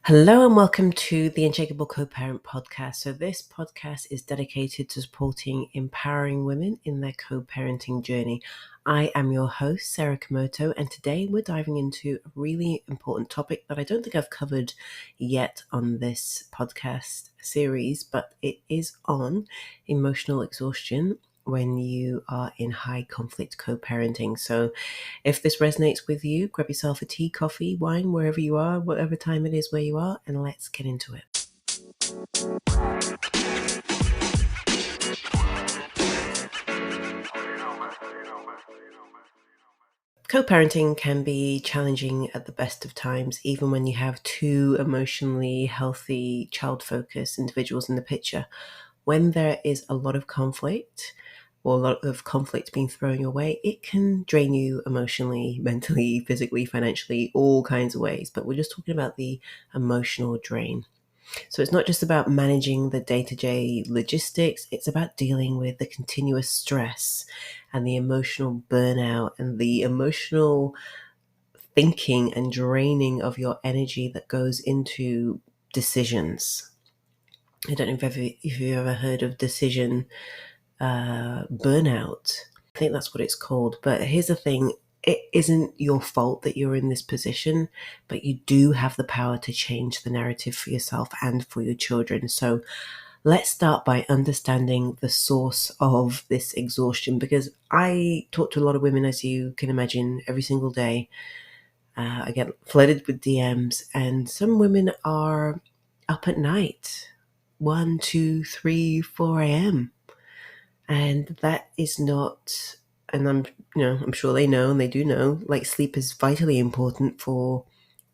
Hello and welcome to the Unshakable Co-Parent podcast. So this podcast is dedicated to supporting empowering women in their co-parenting journey. I am your host, Sarah Komoto, and today we're diving into a really important topic that I don't think I've covered yet on this podcast series, but it is on emotional exhaustion when you are in high conflict co-parenting. So if this resonates with you, grab yourself a tea, coffee, wine, wherever you are, whatever time it is where you are, and let's get into it. Co-parenting can be challenging at the best of times, even when you have two emotionally healthy, child-focused individuals in the picture. When there is a lot of conflict, or a lot of conflict being thrown your way, it can drain you emotionally, mentally, physically, financially, all kinds of ways. But we're just talking about the emotional drain. So it's not just about managing the day-to-day logistics, it's about dealing with the continuous stress and the emotional burnout and the emotional thinking and draining of your energy that goes into decisions. I don't know if you've ever heard of decision burnout. I think that's what it's called. But here's the thing. It isn't your fault that you're in this position, but you do have the power to change the narrative for yourself and for your children. So let's start by understanding the source of this exhaustion, because I talk to a lot of women, as you can imagine, every single day. I get flooded with DMs, and some women are up at night, 1, 2, 3, 4 a.m. And that is not, and I'm sure they know, and they do know, like, sleep is vitally important for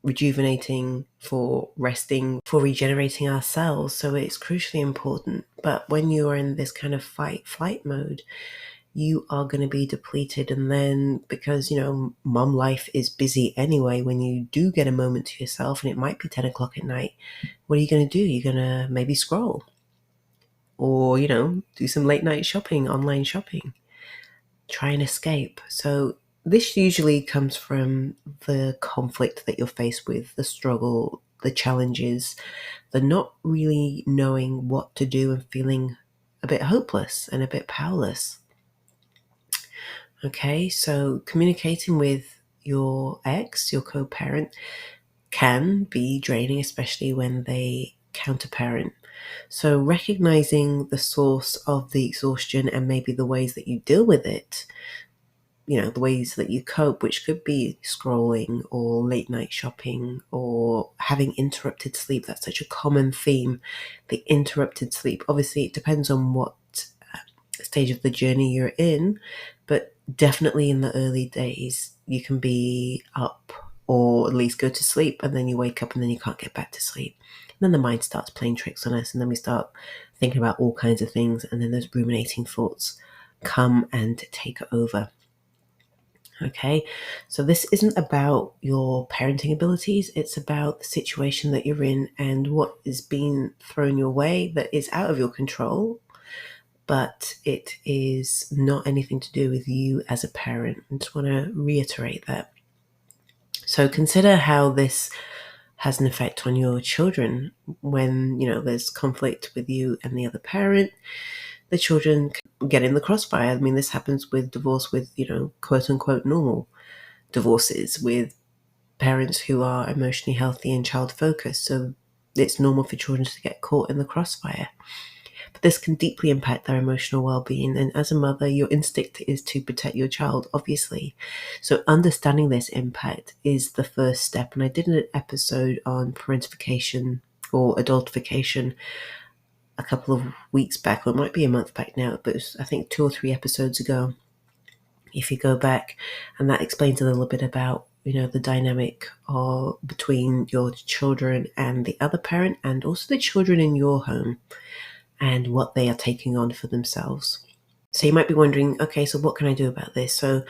rejuvenating, for resting, for regenerating our cells. So it's crucially important. But when you are in this kind of fight-flight mode, you are going to be depleted. And then, because, mom life is busy anyway, when you do get a moment to yourself, and it might be 10 o'clock at night, what are you going to do? You're going to maybe scroll, or, do some late night shopping, online shopping, try and escape. So this usually comes from the conflict that you're faced with, the struggle, the challenges, the not really knowing what to do and feeling a bit hopeless and a bit powerless. Okay, so communicating with your ex, your co-parent, can be draining, especially when they counterparent. So recognizing the source of the exhaustion and maybe the ways that you deal with it, the ways that you cope, which could be scrolling or late night shopping or having interrupted sleep. That's such a common theme, the interrupted sleep. Obviously, it depends on what stage of the journey you're in, but definitely in the early days, you can be up or at least go to sleep, and then you wake up and then you can't get back to sleep. And then the mind starts playing tricks on us, and then we start thinking about all kinds of things, and then those ruminating thoughts come and take over. Okay, so this isn't about your parenting abilities, it's about the situation that you're in and what is being thrown your way that is out of your control, but it is not anything to do with you as a parent. I just want to reiterate that. So consider how this has an effect on your children when, there's conflict with you and the other parent. The children can get in the crossfire. I mean, this happens with divorce, with, quote unquote normal divorces, with parents who are emotionally healthy and child focused. So it's normal for children to get caught in the crossfire. But this can deeply impact their emotional well-being. And as a mother, your instinct is to protect your child, obviously. So understanding this impact is the first step. And I did an episode on parentification or adultification a couple of weeks back, or it might be a month back now, but it was, I think, 2 or 3 episodes ago, if you go back, and that explains a little bit about, the dynamic between your children and the other parent, and also the children in your home and what they are taking on for themselves. So you might be wondering, okay, so what can I do about this? So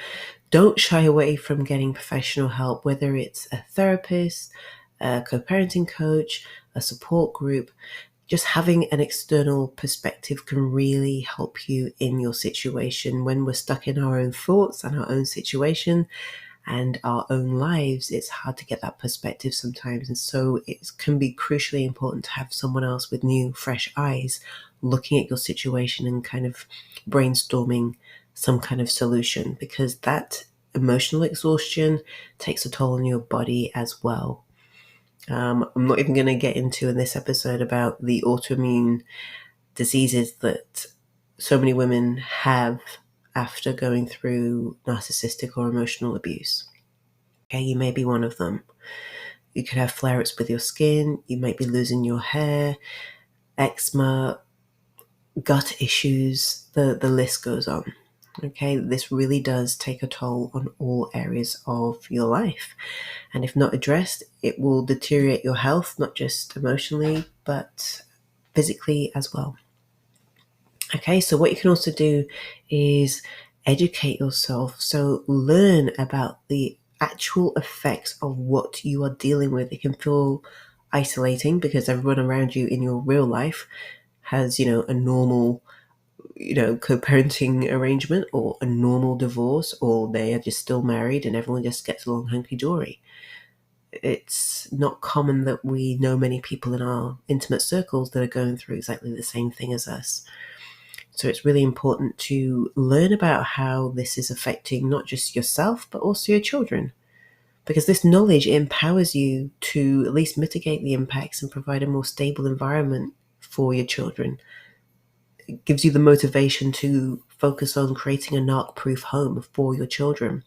don't shy away from getting professional help, whether it's a therapist, a co-parenting coach, a support group. Just having an external perspective can really help you in your situation when we're stuck in our own thoughts and our own situation. and our own lives, it's hard to get that perspective sometimes. And so it can be crucially important to have someone else with new, fresh eyes looking at your situation and kind of brainstorming some kind of solution, because that emotional exhaustion takes a toll on your body as well. I'm not even going to get into in this episode about the autoimmune diseases that so many women have after going through narcissistic or emotional abuse. Okay, you may be one of them. You could have flare-ups with your skin, you might be losing your hair, eczema, gut issues, the list goes on. Okay, this really does take a toll on all areas of your life. And if not addressed, it will deteriorate your health, not just emotionally, but physically as well. Okay, so what you can also do is educate yourself. So learn about the actual effects of what you are dealing with. It can feel isolating because everyone around you in your real life has, a normal, co-parenting arrangement or a normal divorce, or they are just still married and everyone just gets along hunky-dory. It's not common that we know many people in our intimate circles that are going through exactly the same thing as us. So it's really important to learn about how this is affecting not just yourself, but also your children. Because this knowledge empowers you to at least mitigate the impacts and provide a more stable environment for your children. It gives you the motivation to focus on creating a narc-proof home for your children.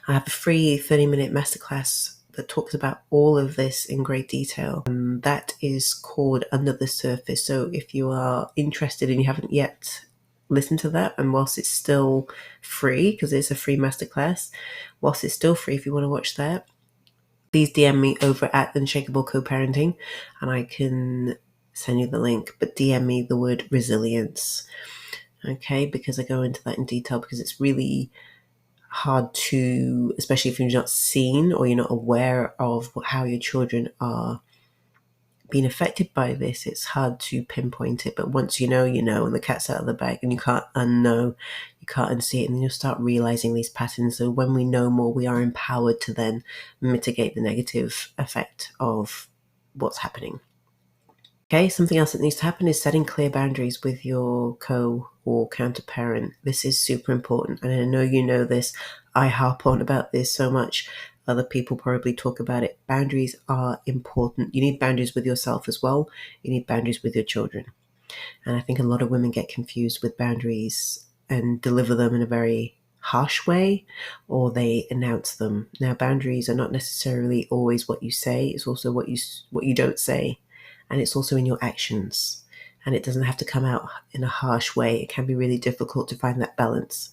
I have a free 30-minute masterclass that talks about all of this in great detail. And that is called Under the Surface. So if you are interested and you haven't yet listened to that, and whilst it's still free, because it's a free masterclass, whilst it's still free, if you want to watch that, please DM me over at Unshakable Co-Parenting and I can send you the link. But DM me the word resilience, okay? Because I go into that in detail, because it's really hard to, especially if you're not seen or you're not aware of how your children are being affected by this, it's hard to pinpoint it. But once you know, and the cat's out of the bag and you can't unknow, you can't unsee it, and then you'll start realizing these patterns. So when we know more, we are empowered to then mitigate the negative effect of what's happening. Okay, something else that needs to happen is setting clear boundaries with your co or counterparent. This is super important, and I know you know this. I harp on about this so much. Other people probably talk about it. Boundaries are important. You need boundaries with yourself as well. You need boundaries with your children. And I think a lot of women get confused with boundaries and deliver them in a very harsh way, or they announce them. Now, boundaries are not necessarily always what you say. It's also what you don't say. And it's also in your actions. And it doesn't have to come out in a harsh way. It can be really difficult to find that balance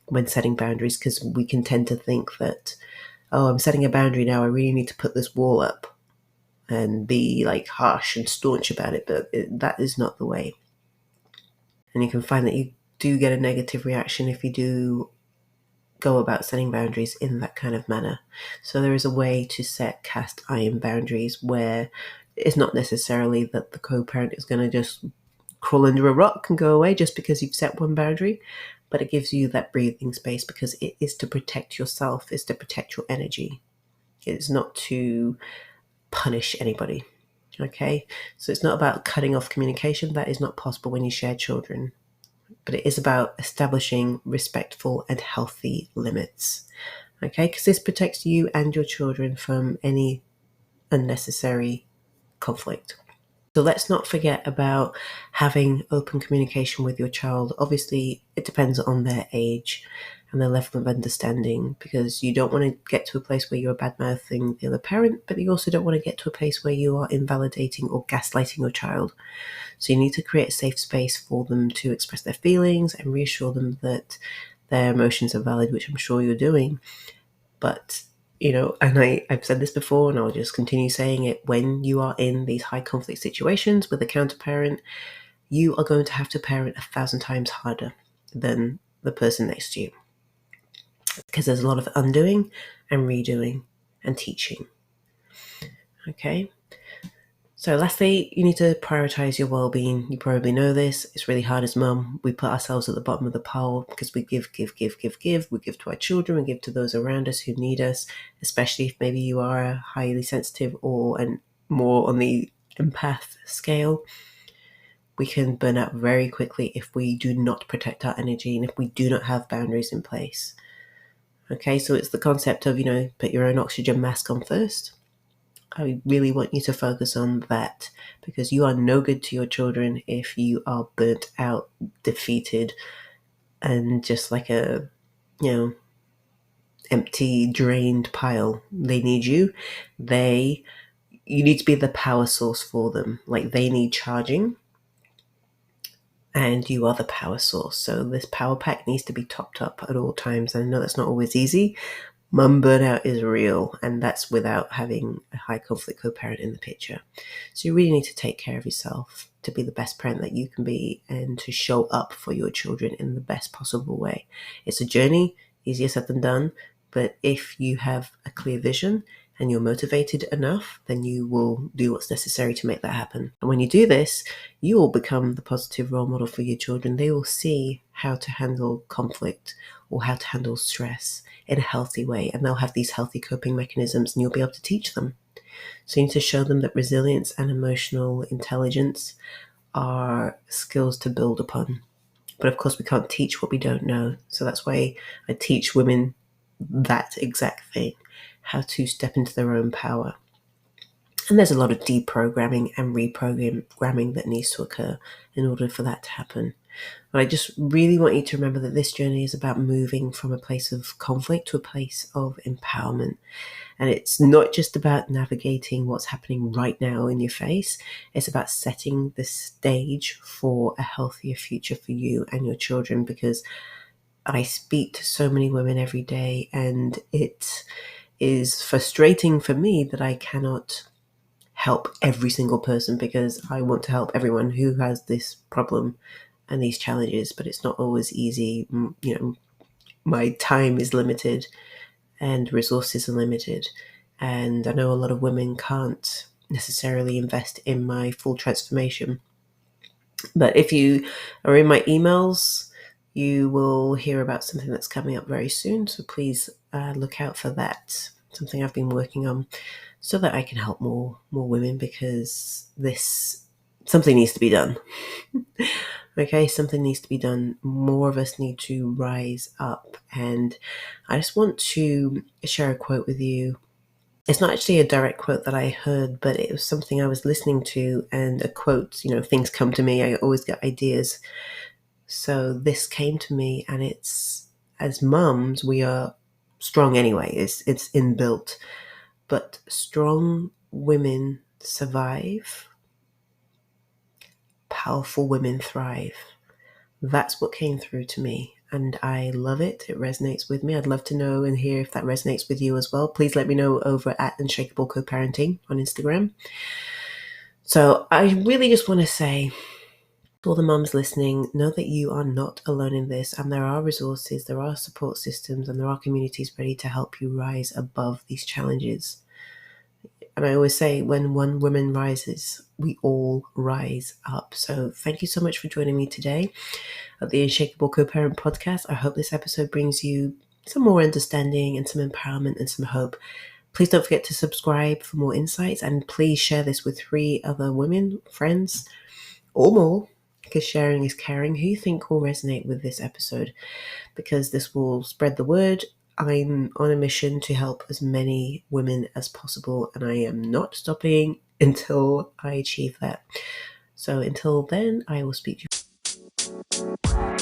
when setting boundaries, because we can tend to think that, oh, I'm setting a boundary now, I really need to put this wall up and be like harsh and staunch about it. But that is not the way. And you can find that you do get a negative reaction if you do go about setting boundaries in that kind of manner. So there is a way to set cast iron boundaries where it's not necessarily that the co-parent is going to just crawl under a rock and go away just because you've set one boundary, but it gives you that breathing space, because it is to protect yourself, it's to protect your energy. It's not to punish anybody. Okay, so it's not about cutting off communication. That is not possible when you share children. But it is about establishing respectful and healthy limits. Okay, because this protects you and your children from any unnecessary conflict. So let's not forget about having open communication with your child. Obviously, it depends on their age and their level of understanding, because you don't want to get to a place where you're bad-mouthing the other parent, but you also don't want to get to a place where you are invalidating or gaslighting your child. So you need to create a safe space for them to express their feelings and reassure them that their emotions are valid, which I'm sure you're doing. But and I've said this before and I'll just continue saying it, when you are in these high conflict situations with a counterparent, you are going to have to parent 1,000 times harder than the person next to you, because there's a lot of undoing and redoing and teaching. Okay, So lastly, you need to prioritize your well-being. You probably know this. It's really hard as mum. We put ourselves at the bottom of the pile because we give. We give to our children, we give to those around us who need us, especially if maybe you are highly sensitive or more on the empath scale. We can burn out very quickly if we do not protect our energy and if we do not have boundaries in place. Okay, so it's the concept of, put your own oxygen mask on first. I really want you to focus on that, because you are no good to your children if you are burnt out, defeated, and just like a, empty, drained pile. They need you. You need to be the power source for them. Like, they need charging, and you are the power source. So this power pack needs to be topped up at all times. I know that's not always easy. Mum burnout is real, and that's without having a high conflict co-parent in the picture. So you really need to take care of yourself to be the best parent that you can be and to show up for your children in the best possible way. It's a journey, easier said than done, but if you have a clear vision and you're motivated enough, then you will do what's necessary to make that happen. And when you do this, you will become the positive role model for your children. They will see how to handle conflict or how to handle stress in a healthy way, and they'll have these healthy coping mechanisms, and you'll be able to teach them. So you need to show them that resilience and emotional intelligence are skills to build upon. But of course, we can't teach what we don't know. So that's why I teach women that exact thing, how to step into their own power. And there's a lot of deprogramming and reprogramming that needs to occur in order for that to happen. But I just really want you to remember that this journey is about moving from a place of conflict to a place of empowerment. And it's not just about navigating what's happening right now in your face. It's about setting the stage for a healthier future for you and your children, because I speak to so many women every day, and it is frustrating for me that I cannot help every single person, because I want to help everyone who has this problem and these challenges, but it's not always easy. My time is limited and resources are limited, and I know a lot of women can't necessarily invest in my full transformation. But if you are in my emails, you will hear about something that's coming up very soon, so please look out for that. Something I've been working on so that I can help more women, because something needs to be done. Okay, something needs to be done. More of us need to rise up. And I just want to share a quote with you. It's not actually a direct quote that I heard, but it was something I was listening to, and a quote, things come to me. I always get ideas. So this came to me, and it's, as mums, we are strong anyway. It's inbuilt. But strong women survive. Powerful women thrive. That's what came through to me, and I love it. It resonates with me. I'd love to know and hear if that resonates with you as well. Please let me know over at Unshakable Coparenting on Instagram. So I really just want to say to all the mums listening, know that you are not alone in this, and there are resources, there are support systems, and there are communities ready to help you rise above these challenges. And I always say, when one woman rises, we all rise up. So thank you so much for joining me today at the Unshakable Co-Parent podcast. I hope this episode brings you some more understanding and some empowerment and some hope. Please don't forget to subscribe for more insights, and please share this with 3 other women, friends, or more, because sharing is caring, who you think will resonate with this episode, because this will spread the word. I'm on a mission to help as many women as possible, and I am not stopping until I achieve that. So until then, I will speak to you.